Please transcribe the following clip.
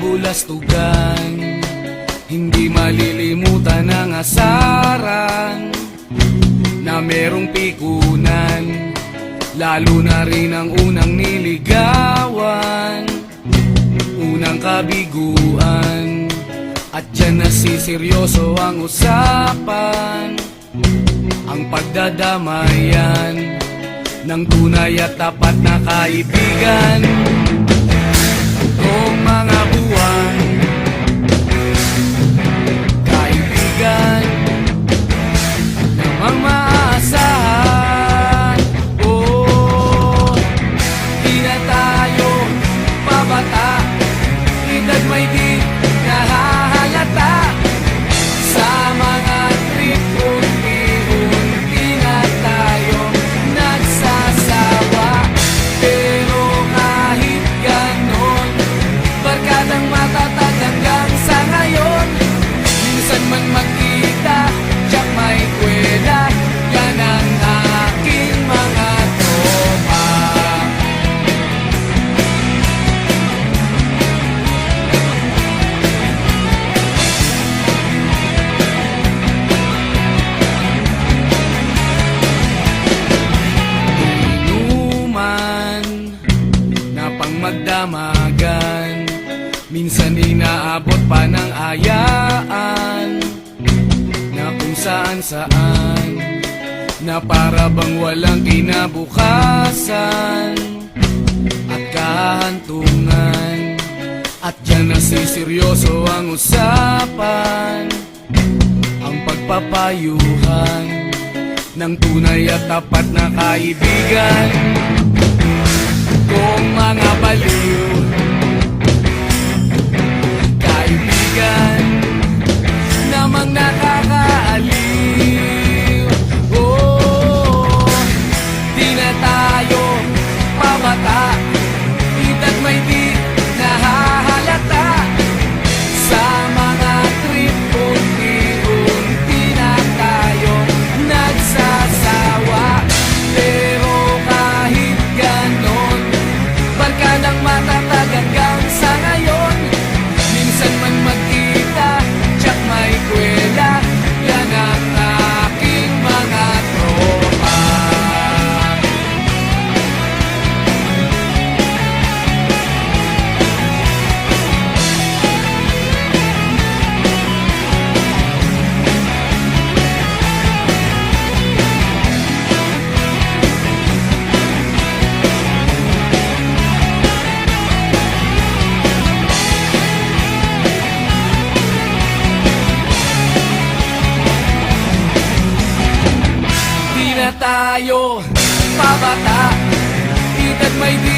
kabulastugan, hindi malilimutan ang asaran na merong pikunan, lalo na rin ang unang niligawan, unang kabiguan. At dyan nasiseryoso ang usapan, ang pagdadamayan ng tunay at tapat na kaibigan. Kung mga buwan, kaibigan namang maaasahan. Oh, di na tayo pabata, edad may di nahahalata. Sa mga trip, unti-unti na tayo nagsasawa. Pero kahit ganon, barkadang matatag hanggang sa ngayon. Minsan man magkita, tiyak may kwela, yan ang aking mga tropa. Inuman na pang magdamagan, minsan inaabot pa ng ayaan, na kung saan-saan, na para bang walang kinabukasan at kahantungan. At dyan nasiseryoso ang usapan, ang pagpapayuhan ng tunay at tapat na kaibigan. Kung mga baliw, kaibigan namang nakakaaliw. Oh, di na tayo pabata, edad may di nahahalata. Sa mga trip, unti-unti na tayo nagsasawa. Pero kahit ganon, barkadang matatag hanggang sa ngayon. Minsan man magkita, tiyak may kwela, yan ang aking mga tropa. Di na tayo pabata, edad may di